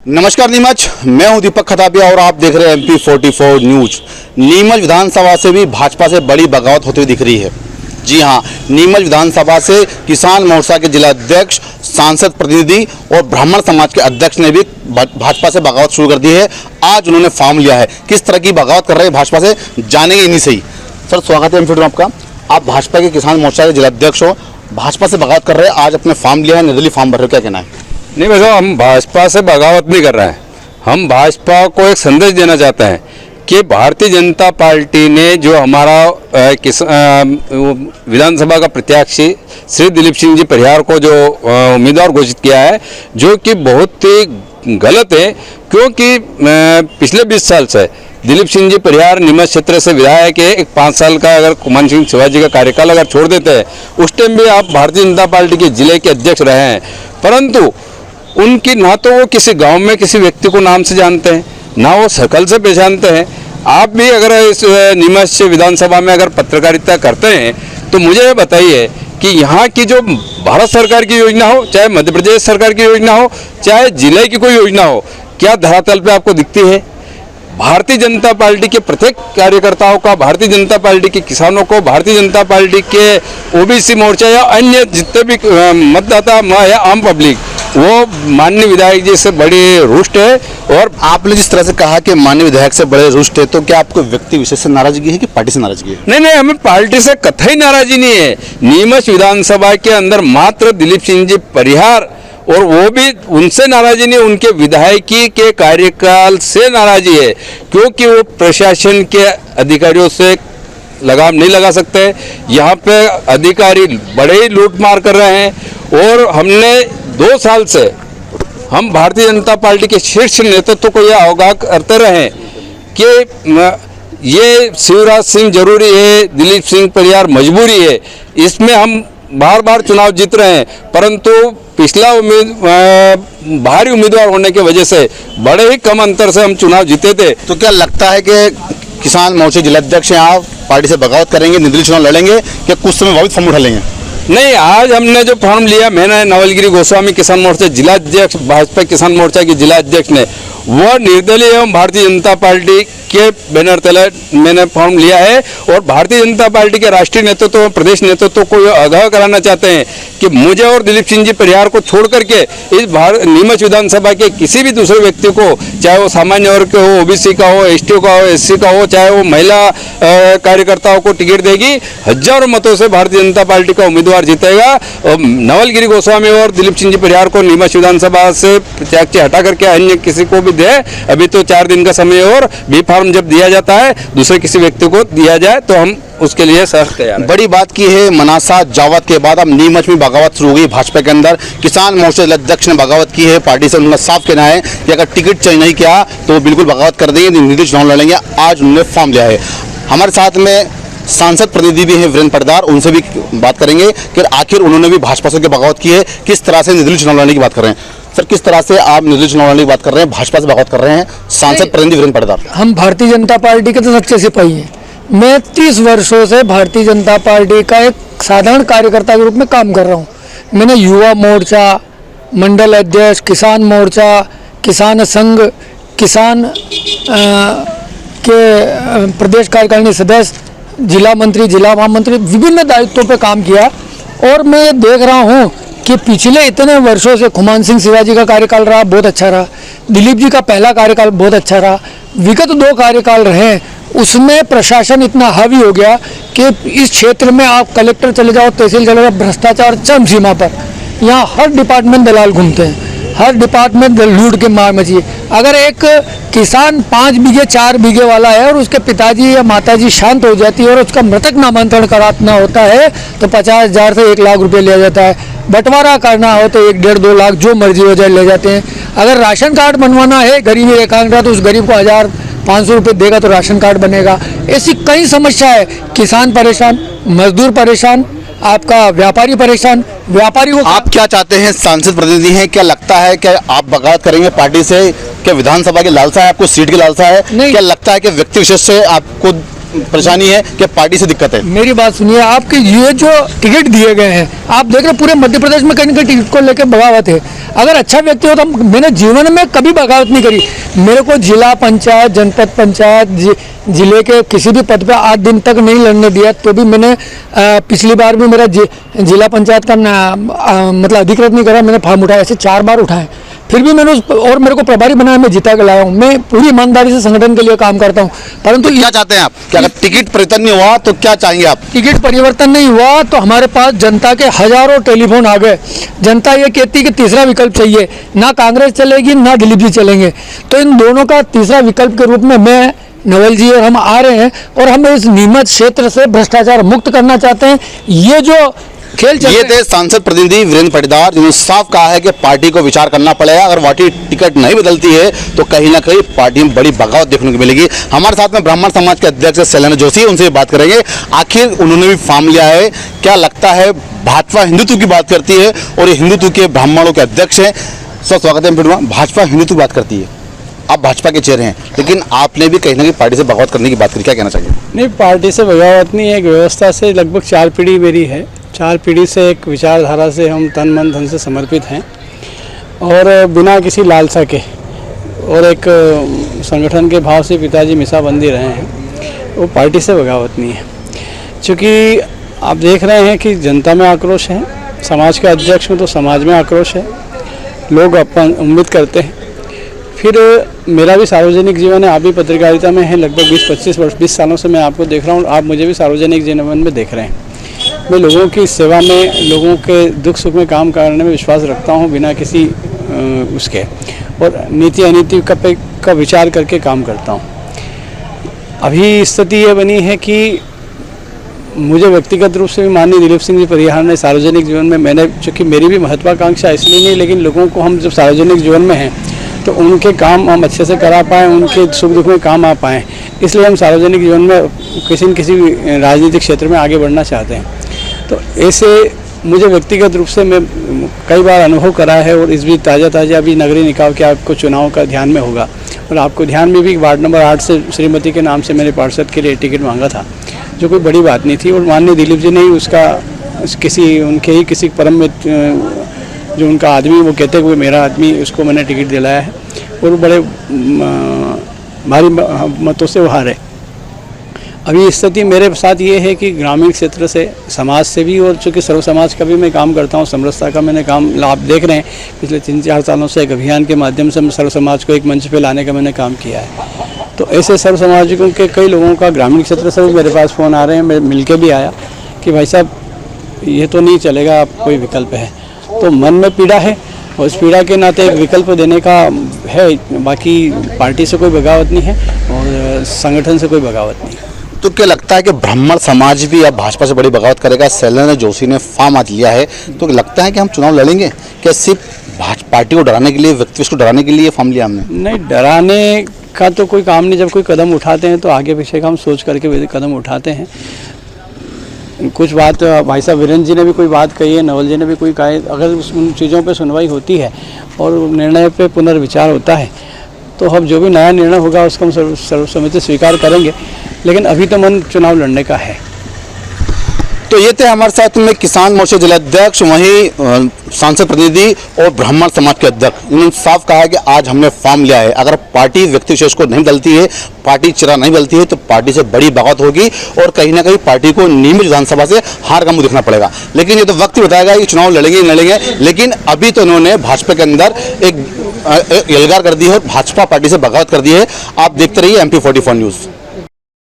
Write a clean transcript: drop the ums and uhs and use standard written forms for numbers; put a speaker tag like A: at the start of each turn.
A: नमस्कार नीमच, मैं हूं दीपक खताबिया और आप देख रहे हैं MP 44 न्यूज। नीमच विधानसभा से भी भाजपा से बड़ी बगावत होती हुई दिख रही है। जी हां, नीमच विधानसभा से किसान मोर्चा के जिला अध्यक्ष, सांसद प्रतिनिधि और ब्राह्मण समाज के अध्यक्ष ने भी भाजपा से बगावत शुरू कर दी है। आज उन्होंने फॉर्म लिया है। किस तरह की बगावत कर रहे हैं भाजपा से, जानेंगे इन्हीं से ही। सर, स्वागत है MP आपका। आप भाजपा के किसान मोर्चा के जिला अध्यक्ष हो, भाजपा से बगावत कर रहे हैं, आज अपने फॉर्म लिया है, निर्दलीय फॉर्म भर रहे हो, क्या कहना है?
B: नहीं भैया, हम भाजपा से बगावत नहीं कर रहे हैं। हम भाजपा को एक संदेश देना चाहते हैं कि भारतीय जनता पार्टी ने जो हमारा विधानसभा का प्रत्याशी श्री दिलीप सिंह जी परिहार को जो उम्मीदवार घोषित किया है, जो कि बहुत ही गलत है। क्योंकि पिछले 20 साल से दिलीप सिंह जी परिहार नीमच क्षेत्र से विधायक है। एक 5 साल का अगर कुमान सिंह शिवाजी का कार्यकाल अगर छोड़ देते हैं, उस टाइम भी आप भारतीय जनता पार्टी के जिले के अध्यक्ष रहे हैं, परंतु उनकी ना तो वो किसी गांव में किसी व्यक्ति को नाम से जानते हैं, ना वो शकल से पहचानते हैं। आप भी अगर इस नीमच विधानसभा में अगर पत्रकारिता करते हैं तो मुझे ये बताइए कि यहाँ की जो भारत सरकार की योजना हो, चाहे मध्य प्रदेश सरकार की योजना हो, चाहे जिले की कोई योजना हो, क्या धरातल पे आपको दिखती है? भारतीय जनता पार्टी के प्रत्येक कार्यकर्ताओं का, भारतीय जनता पार्टी के किसानों को, भारतीय जनता पार्टी के OBC मोर्चा या अन्य जितने भी मतदाता या आम पब्लिक, वो माननीय विधायक जी से बड़ी रुष्ट है। और
A: आपने जिस तरह से कहा कि माननीय विधायक से बड़े रुष्ट है, तो क्या आपको व्यक्ति विशेष से नाराजगी है कि पार्टी से नाराजगी है?
B: नहीं, हमें पार्टी से कतई नाराजगी नहीं है। नीमच विधानसभा के अंदर मात्र दिलीप सिंह जी परिहार, और वो भी उनसे नाराजी नहीं, उनके विधायकी के कार्यकाल से नाराजी है। क्योंकि वो प्रशासन के अधिकारियों से लगाम नहीं लगा सकते। यहाँ पे अधिकारी बड़े ही लूटमार कर रहे हैं। और हमने 2 साल से हम भारतीय जनता पार्टी के शीर्ष नेतृत्व को यह अवगाह करते रहे कि ये शिवराज सिंह जरूरी है, दिलीप सिंह परिहार मजबूरी है। इसमें हम बार बार चुनाव जीत रहे हैं, परंतु पिछला भारी उम्मीदवार होने की वजह से बड़े ही कम अंतर से हम चुनाव जीते थे।
A: तो क्या लगता है कि किसान मोर्चे जिला अध्यक्ष हैं आप, पार्टी से बगावत करेंगे, निर्दलीय चुनाव लड़ेंगे, क्या कुछ समय बाद फॉर्म उठा लेंगे?
B: नहीं, आज हमने जो फॉर्म लिया, मैंने नवलगिरी गोस्वामी किसान मोर्चा जिला अध्यक्ष, भाजपा किसान मोर्चा के जिला अध्यक्ष ने, वह निर्दलीय एवं भारतीय जनता पार्टी के बैनर तले मैंने फॉर्म लिया है। और भारतीय जनता पार्टी के राष्ट्रीय नेतृत्व और प्रदेश नेतृत्व को यह आगाह कराना चाहते हैं कि मुझे और दिलीप सिंह जी परिहार को छोड़ करके इस नीमच विधानसभा के किसी भी दूसरे व्यक्ति को, चाहे वो सामान्य वर्ग का हो, OBC का हो, ST का हो, SC का हो, चाहे वो महिला कार्यकर्ताओं को टिकट देगी। हजारों मतों से भारतीय जनता पार्टी का उम्मीदवार जीतेगा। और नवलगिरी गोस्वामी और दिलीप सिंह जी परिहार को नीमच विधानसभा से प्रत्याशी हटा करके अन्य किसी को भी दे। अभी तो 4 दिन का समय, और बी फॉर्म जब दिया जाता है दूसरे किसी व्यक्ति को दिया जाए तो हम उसके लिए सख्त तैयार हैं।
A: बड़ी बात की है, मनासा जावत के बाद अब नीमच में बगावत शुरू हो गई भाजपा के अंदर। किसान मोर्चा अध्यक्ष ने बगावत की है, पार्टी से उनका साफ कहना है कि अगर टिकट चेंज नहीं किया तो वो बिल्कुल बगावत कर देंगे, निर्दलीय चुनाव लड़ेंगे। आज उन्होंने फॉर्म लिया है। हमारे साथ में सांसद प्रतिनिधि भी हैं वीरेंद्र परदार, उनसे भी बात करेंगे कि आखिर उन्होंने भी भाजपा से बगावत की है, किस तरह से निर्दलीय चुनाव लड़ने की बात कर रहे हैं। सर, किस तरह से आप निर्दलीय चुनाव लड़ने की बात कर रहे हैं, भाजपा से बगावत कर रहे हैं? सांसद प्रतिनिधि वीरेंद्र परदार।
C: हम भारतीय जनता पार्टी के तो सच्चे सिपाही हैं। मैं 30 वर्षों से भारतीय जनता पार्टी का एक साधारण कार्यकर्ता के रूप में काम कर रहा हूँ। मैंने युवा मोर्चा, मंडल अध्यक्ष, किसान मोर्चा, किसान संघ, किसान के प्रदेश कार्यकारिणी सदस्य, जिला मंत्री, जिला महामंत्री, विभिन्न दायित्वों पे काम किया। और मैं ये देख रहा हूँ कि पिछले इतने वर्षों से कुमान सिंह शिवाजी का कार्यकाल रहा, बहुत अच्छा रहा। दिलीप जी का पहला कार्यकाल बहुत अच्छा रहा। विगत 2 कार्यकाल रहे, उसमें प्रशासन इतना हावी हो गया कि इस क्षेत्र में आप कलेक्टर चले जाओ, तहसील चले जाओ, भ्रष्टाचार चरम सीमा पर। यहाँ हर डिपार्टमेंट दलाल घूमते हैं, हर डिपार्टमेंट लूट के मार मची है। अगर एक किसान 5 बीघे 4 बीघे वाला है और उसके पिताजी या माताजी शांत हो जाती है और उसका मृतक नामांतरण कराना होता है तो 50,000 से 1 लाख रुपये लिया जाता है। बंटवारा करना हो तो 1, 1.5, 2 लाख जो मर्जी हो जाए ले जाते हैं। अगर राशन कार्ड बनवाना है गरीबी रेखांकन, तो उस गरीब को 1,500 रुपये देगा तो राशन कार्ड बनेगा। ऐसी कई समस्या है। किसान परेशान, मजदूर परेशान, आपका व्यापारी परेशान। व्यापारी को
A: आप क्या चाहते हैं? सांसद प्रतिनिधि हैं, क्या लगता है कि आप बगावत करेंगे पार्टी से? क्या विधानसभा की लालसा है आपको, सीट की लालसा है? क्या लगता है कि व्यक्ति विशेष से आपको परेशानी है कि पार्टी से दिक्कत है?
C: मेरी बात सुनिए, आपके ये जो टिकट दिए गए हैं, आप देख रहे हैं पूरे मध्य प्रदेश में कहीं ना कहीं टिकट को लेकर बगावत है। अगर अच्छा व्यक्ति हो तो मैंने जीवन में कभी बगावत नहीं करी। मेरे को जिला पंचायत, जनपद पंचायत, जिले के किसी भी पद पे 8 दिन तक नहीं लड़ने दिया, तो भी मैंने पिछली बार भी मेरा जिला पंचायत का मतलब अधिकृत नहीं करा, मैंने फॉर्म उठाया, ऐसे 4 बार उठाए, फिर भी मैंने और मेरे को प्रभारी बनाया, मैं जीता के लाया हूँ। मैं पूरी ईमानदारी से संगठन के लिए काम करता हूँ। परंतु
A: क्या चाहते हैं आप? क्या अगर टिकट परिवर्तन नहीं हुआ तो क्या चाहेंगे आप?
C: टिकट परिवर्तन नहीं हुआ तो हमारे पास जनता के हजारों टेलीफोन आ गए। जनता ये कहती कि तीसरा विकल्प चाहिए, ना कांग्रेस चलेगी ना दिलीप जी चलेंगे, तो इन दोनों का तीसरा विकल्प के रूप में मैं, नवल जी और हम आ रहे हैं और हम इस नीमच क्षेत्र से भ्रष्टाचार मुक्त करना चाहते हैं। ये जो खेल
A: ये थे सांसद प्रतिनिधि वीरेंद्र पाटीदार, जिन्होंने साफ कहा है कि पार्टी को विचार करना पड़ेगा। अगर पार्टी टिकट नहीं बदलती है तो कहीं ना कहीं पार्टी में बड़ी बगावत देखने को मिलेगी। हमारे साथ में ब्राह्मण समाज के अध्यक्ष शैलेंद्र जोशी, उनसे बात करेंगे। आखिर उन्होंने भी फॉर्म लिया है, क्या लगता है? भाजपा हिंदुत्व की बात करती है और ये हिंदुत्व के ब्राह्मणों के अध्यक्ष हैं। स्वागत है। भाजपा हिंदुत्व की बात करती है, आप भाजपा के चेहरे हैं, लेकिन आपने भी कहीं ना कहीं पार्टी से बगावत करने की बात करी, क्या कहना चाहिए?
D: नहीं, पार्टी से बगावत नहीं है, एक व्यवस्था से लगभग 4 पीढ़ी मेरी है। 4 पीढ़ी से एक विचारधारा से हम तन मन धन से समर्पित हैं और बिना किसी लालसा के और एक संगठन के भाव से पिताजी मिसाबंदी रहे हैं, वो पार्टी से बगावत नहीं है। क्योंकि आप देख रहे हैं कि जनता में आक्रोश है, समाज के अध्यक्ष में तो समाज में आक्रोश है, लोग अपन उम्मीद करते हैं। फिर मेरा भी सार्वजनिक जीवन है, आप भी पत्रकारिता में हैं, लगभग 20-25 वर्ष 20 सालों से मैं आपको देख रहा हूँ, आप मुझे भी सार्वजनिक जीवन में देख रहे हैं। मैं लोगों की सेवा में, लोगों के दुख सुख में काम करने में विश्वास रखता हूँ, बिना किसी उसके, और नीति अनीति का विचार करके काम करता हूँ। अभी स्थिति ये बनी है कि मुझे व्यक्तिगत रूप से भी माननीय दिलीप सिंह जी परिहार ने सार्वजनिक जीवन में, मैंने, चूँकि मेरी भी महत्वाकांक्षा इसलिए नहीं, लेकिन लोगों को हम जब सार्वजनिक जीवन में हैं तो उनके काम हम अच्छे से करा पाएँ, उनके सुख दुख में काम आ पाएँ, इसलिए हम सार्वजनिक जीवन में किसी न किसी राजनीतिक क्षेत्र में आगे बढ़ना चाहते हैं। तो ऐसे मुझे व्यक्तिगत रूप से मैं कई बार अनुभव करा है, और इस बीच ताज़ा अभी नगरीय निकाय के आपको चुनाव का ध्यान में होगा, और आपको ध्यान में भी वार्ड नंबर 8 से श्रीमती के नाम से मैंने पार्षद के लिए टिकट मांगा था, जो कोई बड़ी बात नहीं थी, और माननीय दिलीप जी ने ही उसका उनके ही किसी परम मित्र, जो उनका आदमी, वो कहते हुए मेरा आदमी, उसको मैंने टिकट दिलाया है, और बड़े भारी मतों से वो हारे। अभी स्थिति मेरे साथ ये है कि ग्रामीण क्षेत्र से, समाज से भी, और चूँकि सर्व समाज का भी मैं काम करता हूँ, समरसता का मैंने काम, आप देख रहे हैं पिछले 3-4 सालों से एक अभियान के माध्यम से सर्व समाज को एक मंच पे लाने का मैंने काम किया है। तो ऐसे सर्व सामाजिकों के कई लोगों का ग्रामीण क्षेत्र से भी मेरे पास फ़ोन आ रहे हैं, मैं मिल के भी आया कि भाई साहब ये तो नहीं चलेगा, आप कोई विकल्प है। तो मन में पीड़ा है, और इस पीड़ा के नाते एक विकल्प देने का है, बाकी पार्टी से कोई बगावत नहीं है और संगठन से कोई बगावत नहीं है।
A: तो क्या लगता है कि ब्राह्मण समाज भी अब भाजपा से बड़ी बगावत करेगा? शैलेंद्र जोशी ने फॉर्म आज लिया है, तो लगता है कि हम चुनाव लड़ेंगे? क्या सिर्फ पार्टी को डराने के लिए, व्यक्ति को डराने के लिए फॉर्म लिया हमने?
D: नहीं, डराने का तो कोई काम नहीं। जब कोई कदम उठाते हैं तो आगे पीछे का हम सोच करके कदम उठाते हैं। कुछ बात भाई साहब वीरेंद्र जी ने भी कोई बात कही है, नवल जी ने भी कोई कहा है, अगर उन चीज़ों पे सुनवाई होती है और निर्णय पे पुनर्विचार होता है तो हम जो भी नया निर्णय होगा उसको हम सर्वसम्मति स्वीकार करेंगे, लेकिन अभी तो मन चुनाव लड़ने का है।
A: तो ये थे हमारे साथ में किसान मोर्चा जिलाध्यक्ष, वहीं सांसद प्रतिनिधि और ब्राह्मण समाज के अध्यक्ष। इन्होंने साफ कहा है कि आज हमने फॉर्म लिया है, अगर पार्टी व्यक्ति विशेष को नहीं बदलती है, पार्टी चेहरा नहीं बदलती है, तो पार्टी से बड़ी बगावत होगी और कहीं ना कहीं पार्टी को नीमच विधानसभा से हार का मुंह देखना पड़ेगा। लेकिन ये तो वक्त ही बताएगा कि चुनाव लड़ेंगे नहीं लड़ेंगे। लेकिन अभी तो उन्होंने भाजपा के अंदर एक एल्गार कर दी है और भाजपा पार्टी से बगावत कर दी है। आप देखते रहिए MP44 न्यूज़।